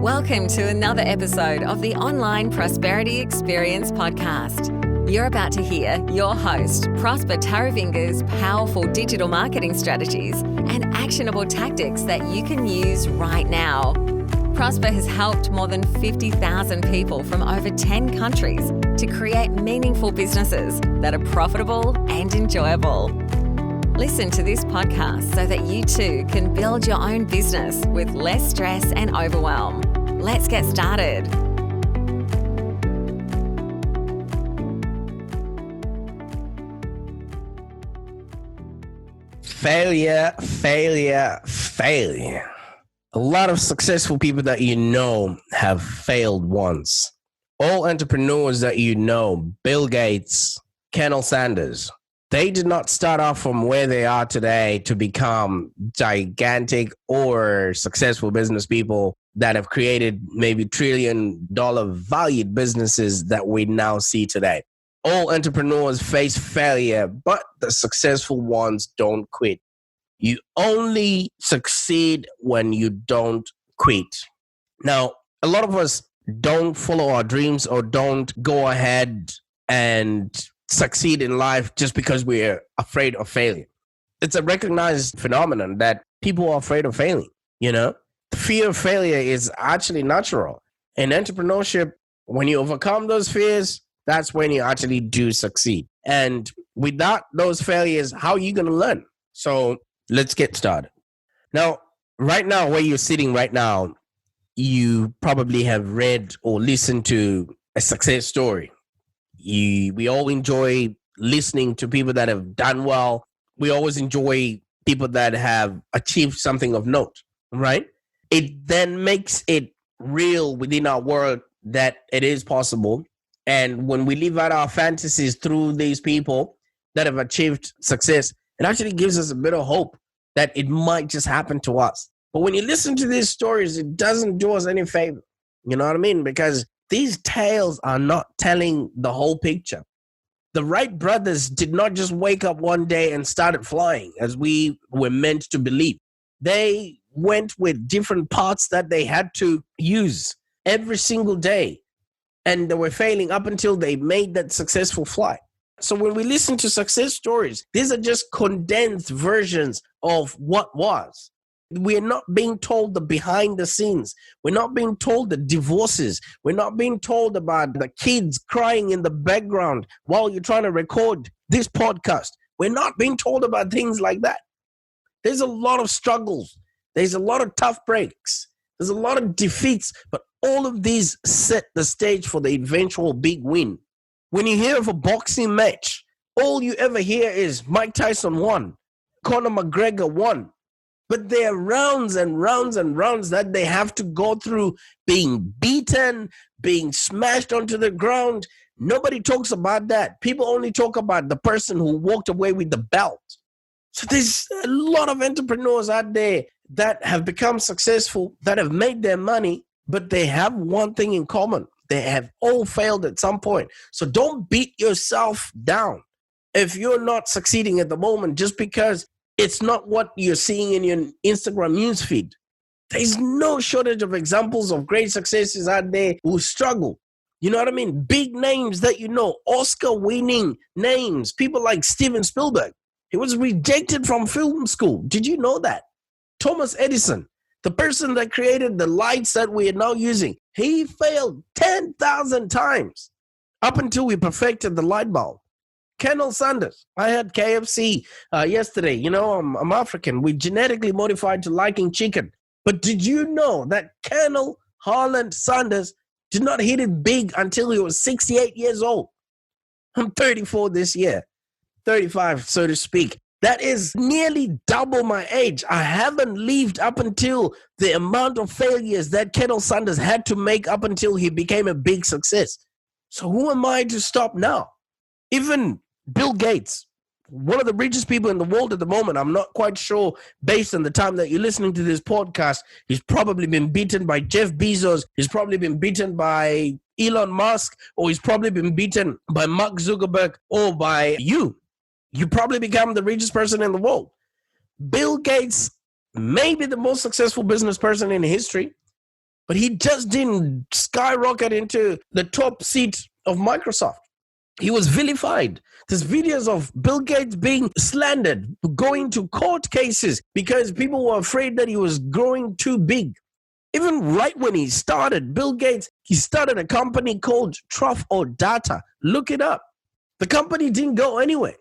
Welcome to another episode of the Online Prosperity Experience podcast. You're about to hear your host, Prosper Taravinga's powerful digital marketing strategies and actionable tactics that you can use right now. Prosper has helped more than 50,000 people from over 10 countries to create meaningful businesses that are profitable and enjoyable. Listen to this podcast so that you too can build your own business with less stress and overwhelm. Let's get started. Failure. A lot of successful people that you know have failed once. All entrepreneurs that you know, Bill Gates, Colonel Sanders, they did not start off from where they are today to become gigantic or successful business people that have created maybe $1 trillion valued businesses that we now see today. All entrepreneurs face failure, but the successful ones don't quit. You only succeed when you don't quit. Now, a lot of us don't follow our dreams or don't go ahead and succeed in life just because we're afraid of failure. It's a recognized phenomenon that people are afraid of failing, you know? Fear of failure is actually natural. In entrepreneurship, when you overcome those fears, that's when you actually do succeed. And without those failures, how are you going to learn? So let's get started. Now, right now, where you're sitting right now, you probably have read or listened to a success story. We all enjoy listening to people that have done well. We always enjoy people that have achieved something of note, right? It then makes it real within our world that it is possible. And when we live out our fantasies through these people that have achieved success, it actually gives us a bit of hope that it might just happen to us. But when you listen to these stories, it doesn't do us any favor. You know what I mean? Because these tales are not telling the whole picture. The Wright brothers did not just wake up one day and started flying as we were meant to believe. They went with different parts that they had to use every single day. And they were failing up until they made that successful flight. So when we listen to success stories, these are just condensed versions of what was. We're not being told the behind the scenes. We're not being told the divorces. We're not being told about the kids crying in the background while you're trying to record this podcast. We're not being told about things like that. There's a lot of struggles. There's a lot of tough breaks. There's a lot of defeats, but all of these set the stage for the eventual big win. When you hear of a boxing match, all you ever hear is Mike Tyson won, Conor McGregor won. But there are rounds and rounds and rounds that they have to go through being beaten, being smashed onto the ground. Nobody talks about that. People only talk about the person who walked away with the belt. So there's a lot of entrepreneurs out there that have become successful, that have made their money, but they have one thing in common. They have all failed at some point. So don't beat yourself down if you're not succeeding at the moment just because it's not what you're seeing in your Instagram newsfeed. There's no shortage of examples of great successes out there who struggle. You know what I mean? Big names that you know, Oscar-winning names, people like Steven Spielberg. He was rejected from film school. Did you know that? Thomas Edison, the person that created the lights that we are now using, he failed 10,000 times up until we perfected the light bulb. Colonel Sanders, I had KFC yesterday. You know, I'm African. We genetically modified to liking chicken. But did you know that Colonel Harland Sanders did not hit it big until he was 68 years old? I'm 34 this year, 35, so to speak. That is nearly double my age. I haven't lived up until the amount of failures that Colonel Sanders had to make up until he became a big success. So who am I to stop now? Even Bill Gates, one of the richest people in the world at the moment, I'm not quite sure, based on the time that you're listening to this podcast, he's probably been beaten by Jeff Bezos, he's probably been beaten by Elon Musk, or he's probably been beaten by Mark Zuckerberg or by you. You probably become the richest person in the world. Bill Gates may be the most successful business person in history. But he just didn't skyrocket into the top seat of Microsoft. He was vilified. There's videos of Bill Gates being slandered, going to court cases because people were afraid that he was growing too big. Even right when he started, Bill Gates, he started a company called Data. Look it up. The company didn't go anywhere.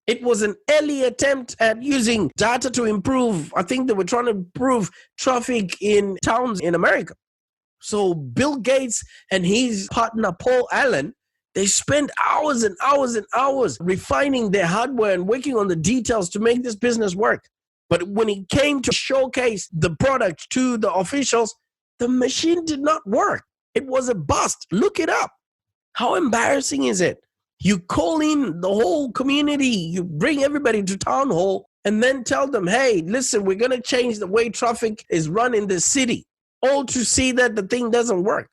It was an early attempt at using data to improve. I think they were trying to improve traffic in towns in America. So Bill Gates and his partner, Paul Allen, they spent hours and hours and hours refining their hardware and working on the details to make this business work. But when it came to showcase the product to the officials, the machine did not work. It was a bust. Look it up. How embarrassing is it? You call in the whole community, you bring everybody to town hall, and then tell them, hey, listen, we're going to change the way traffic is run in this city, all to see that the thing doesn't work.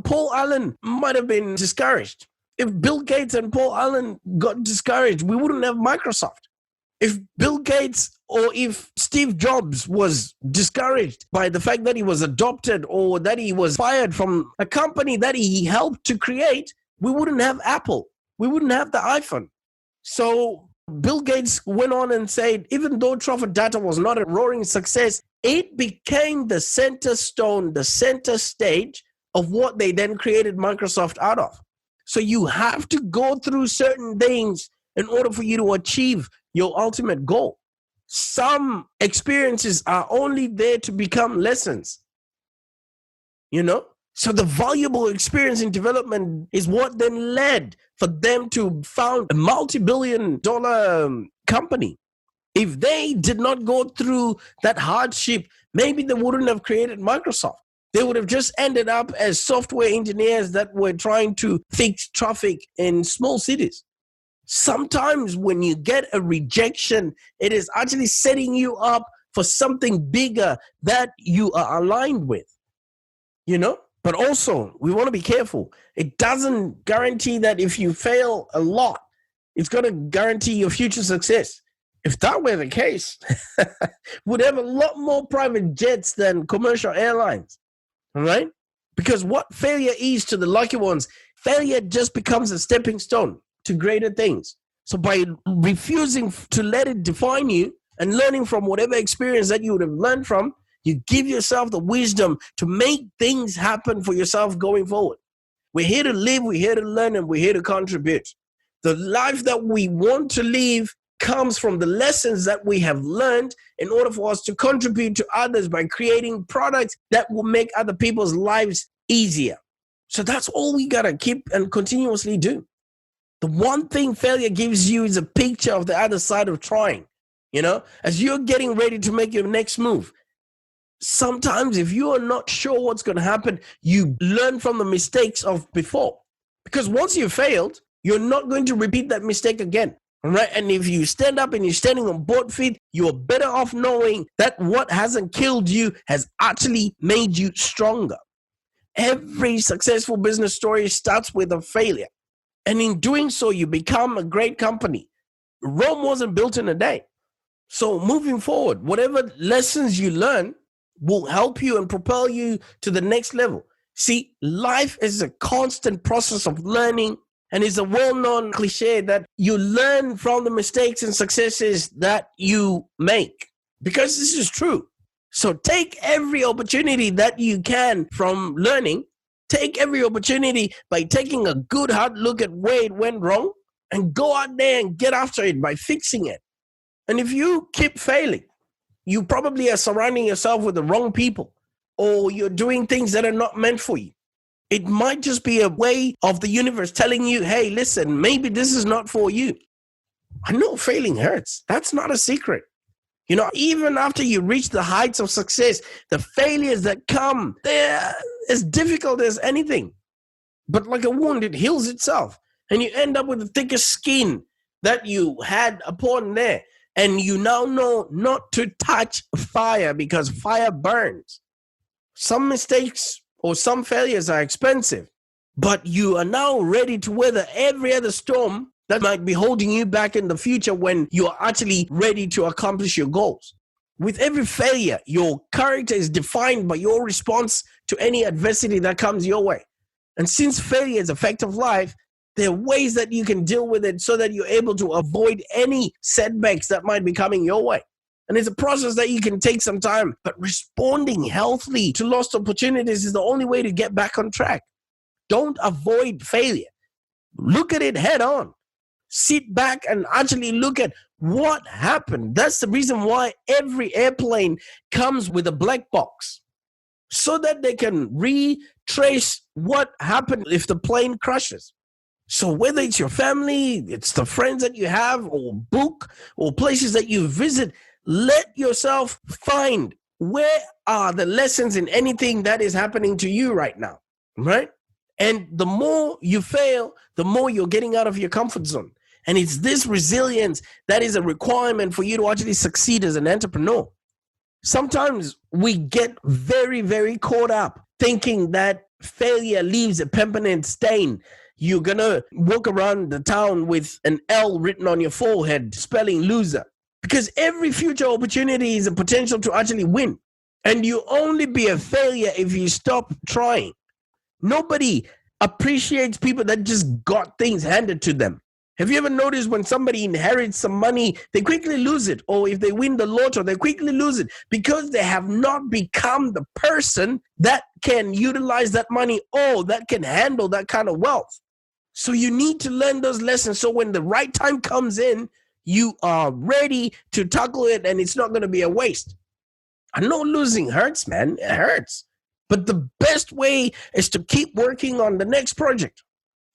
Paul Allen might have been discouraged. If Bill Gates and Paul Allen got discouraged, we wouldn't have Microsoft. If Bill Gates or if Steve Jobs was discouraged by the fact that he was adopted or that he was fired from a company that he helped to create, we wouldn't have Apple. We wouldn't have the iPhone. So Bill Gates went on and said, even though Data was not a roaring success, it became the center stone, the center stage of what they then created Microsoft out of. So you have to go through certain things in order for you to achieve your ultimate goal. Some experiences are only there to become lessons. So the valuable experience in development is what then led for them to found a multi-billion-dollar company. If they did not go through that hardship, maybe they wouldn't have created Microsoft. They would have just ended up as software engineers that were trying to fix traffic in small cities. Sometimes when you get a rejection, it is actually setting you up for something bigger that you are aligned with, But also, we want to be careful. It doesn't guarantee that if you fail a lot, it's going to guarantee your future success. If that were the case, we'd have a lot more private jets than commercial airlines, all right? Because what failure is to the lucky ones, failure just becomes a stepping stone to greater things. So by refusing to let it define you and learning from whatever experience that you would have learned from, you give yourself the wisdom to make things happen for yourself going forward. We're here to live, we're here to learn, and we're here to contribute. The life that we want to live comes from the lessons that we have learned in order for us to contribute to others by creating products that will make other people's lives easier. So that's all we got to keep and continuously do. The one thing failure gives you is a picture of the other side of trying. As you're getting ready to make your next move, sometimes if you are not sure what's going to happen, you learn from the mistakes of before. Because once you failed, you're not going to repeat that mistake again. All right? And if you stand up and you're standing on both feet, you're better off knowing that what hasn't killed you has actually made you stronger. Every successful business story starts with a failure. And in doing so, you become a great company. Rome wasn't built in a day. So moving forward, whatever lessons you learn will help you and propel you to the next level. See, life is a constant process of learning, and it's a well-known cliche that you learn from the mistakes and successes that you make, because this is true. So take every opportunity that you can from learning. Take every opportunity by taking a good hard look at where it went wrong and go out there and get after it by fixing it. And if you keep failing, you probably are surrounding yourself with the wrong people, or you're doing things that are not meant for you. It might just be a way of the universe telling you, hey, listen, maybe this is not for you. I know failing hurts. That's not a secret. Even after you reach the heights of success, the failures that come, they're as difficult as anything. But like a wound, it heals itself. And you end up with a thicker skin that you had upon there. And you now know not to touch fire because fire burns. Some mistakes or some failures are expensive, but you are now ready to weather every other storm that might be holding you back in the future when you are actually ready to accomplish your goals. With every failure, your character is defined by your response to any adversity that comes your way. And since failure is a fact of life, there are ways that you can deal with it so that you're able to avoid any setbacks that might be coming your way. And it's a process that you can take some time, but responding healthily to lost opportunities is the only way to get back on track. Don't avoid failure. Look at it head on. Sit back and actually look at what happened. That's the reason why every airplane comes with a black box, so that they can retrace what happened if the plane crashes. So whether it's your family, it's the friends that you have, or book, or places that you visit, let yourself find where are the lessons in anything that is happening to you right now, right? And the more you fail, the more you're getting out of your comfort zone. And it's this resilience that is a requirement for you to actually succeed as an entrepreneur. Sometimes we get very, very caught up thinking that failure leaves a permanent stain. You're going to walk around the town with an L written on your forehead, spelling loser. Because every future opportunity is a potential to actually win. And you only be a failure if you stop trying. Nobody appreciates people that just got things handed to them. Have you ever noticed when somebody inherits some money, they quickly lose it? Or if they win the lotto, they quickly lose it because they have not become the person that can utilize that money or that can handle that kind of wealth. So you need to learn those lessons so when the right time comes in, you are ready to tackle it and it's not going to be a waste. I know losing hurts, man. It hurts. But the best way is to keep working on the next project.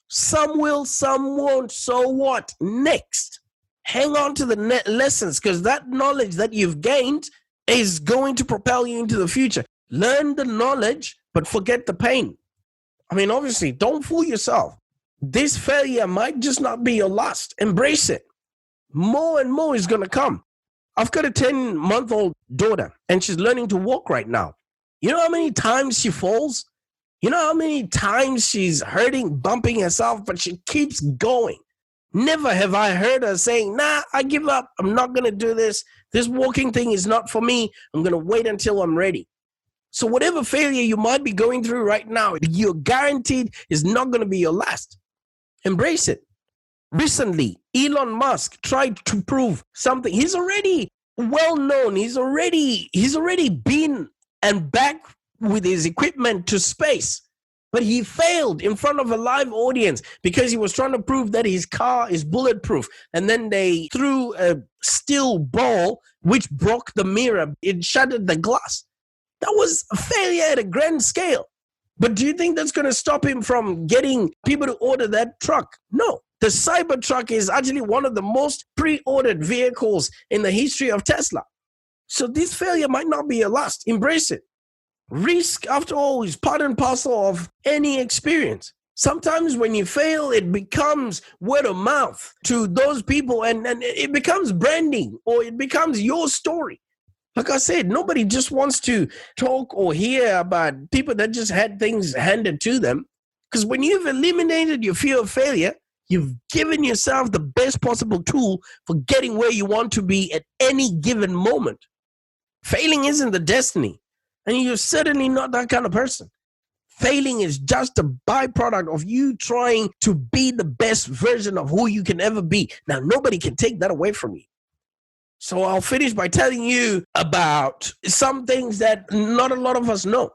Some will, some won't. So what? Next. Hang on to the lessons, because that knowledge that you've gained is going to propel you into the future. Learn the knowledge, but forget the pain. I mean, obviously, don't fool yourself. This failure might just not be your last. Embrace it. More and more is going to come. I've got a 10-month-old daughter, and she's learning to walk right now. You know how many times she falls? You know how many times she's hurting, bumping herself, but she keeps going. Never have I heard her saying, nah, I give up. I'm not going to do this. This walking thing is not for me. I'm going to wait until I'm ready. So whatever failure you might be going through right now, you're guaranteed is not going to be your last. Embrace it. Recently, Elon Musk tried to prove something. He's already well known. He's already been and back with his equipment to space. But he failed in front of a live audience because he was trying to prove that his car is bulletproof. And then they threw a steel ball which broke the mirror. It shattered the glass. That was a failure at a grand scale. But do you think that's going to stop him from getting people to order that truck? No. The Cybertruck is actually one of the most pre-ordered vehicles in the history of Tesla. So this failure might not be your last. Embrace it. Risk, after all, is part and parcel of any experience. Sometimes when you fail, it becomes word of mouth to those people and it becomes branding or it becomes your story. Like I said, nobody just wants to talk or hear about people that just had things handed to them. Because when you've eliminated your fear of failure, you've given yourself the best possible tool for getting where you want to be at any given moment. Failing isn't the destiny. And you're certainly not that kind of person. Failing is just a byproduct of you trying to be the best version of who you can ever be. Now, nobody can take that away from you. So I'll finish by telling you about some things that not a lot of us know.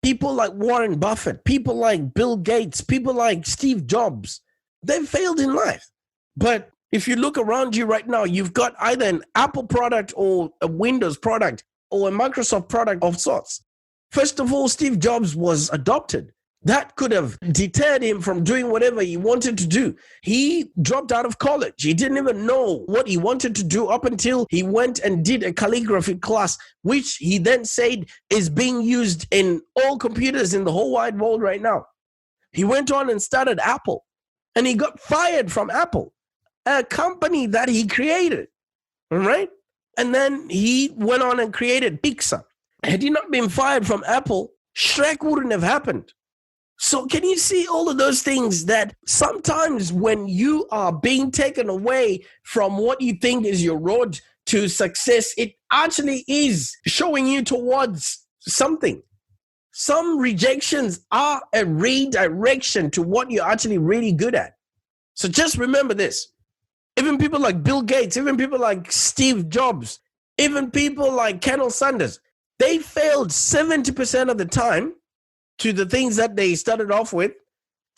People like Warren Buffett, people like Bill Gates, people like Steve Jobs, they've failed in life. But if you look around you right now, you've got either an Apple product or a Windows product or a Microsoft product of sorts. First of all, Steve Jobs was adopted. That could have deterred him from doing whatever he wanted to do. He dropped out of college. He didn't even know what he wanted to do up until he went and did a calligraphy class, which he then said is being used in all computers in the whole wide world right now. He went on and started Apple, and he got fired from Apple, a company that he created, all right? And then he went on and created Pixar. Had he not been fired from Apple, Shrek wouldn't have happened. So can you see all of those things that sometimes when you are being taken away from what you think is your road to success, it actually is showing you towards something. Some rejections are a redirection to what you're actually really good at. So just remember this. Even people like Bill Gates, even people like Steve Jobs, even people like Colonel Sanders, they failed 70% of the time to the things that they started off with.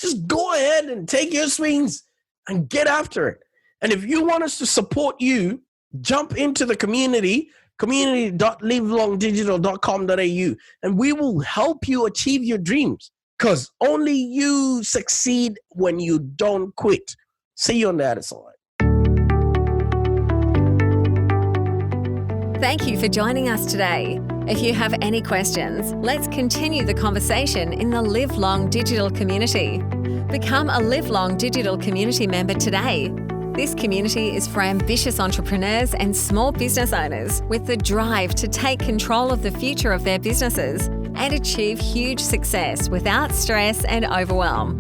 Just go ahead and take your swings and get after it. And if you want us to support you, jump into the community.livelongdigital.com.au, and we will help you achieve your dreams, because only you succeed when you don't quit. See you on the other side. Thank you for joining us today. If you have any questions, let's continue the conversation in the Live Long Digital community. Become a Live Long Digital community member today. This community is for ambitious entrepreneurs and small business owners with the drive to take control of the future of their businesses and achieve huge success without stress and overwhelm.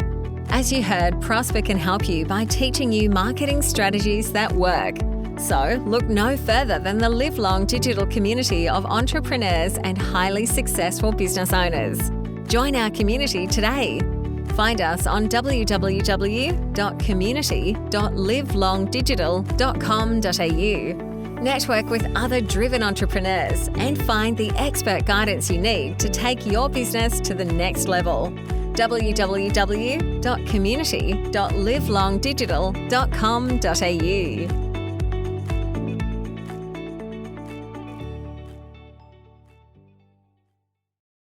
As you heard, Prosper can help you by teaching you marketing strategies that work. So look no further than the Live Long Digital community of entrepreneurs and highly successful business owners. Join our community today. Find us on www.community.livelongdigital.com.au. Network with other driven entrepreneurs and find the expert guidance you need to take your business to the next level. www.community.livelongdigital.com.au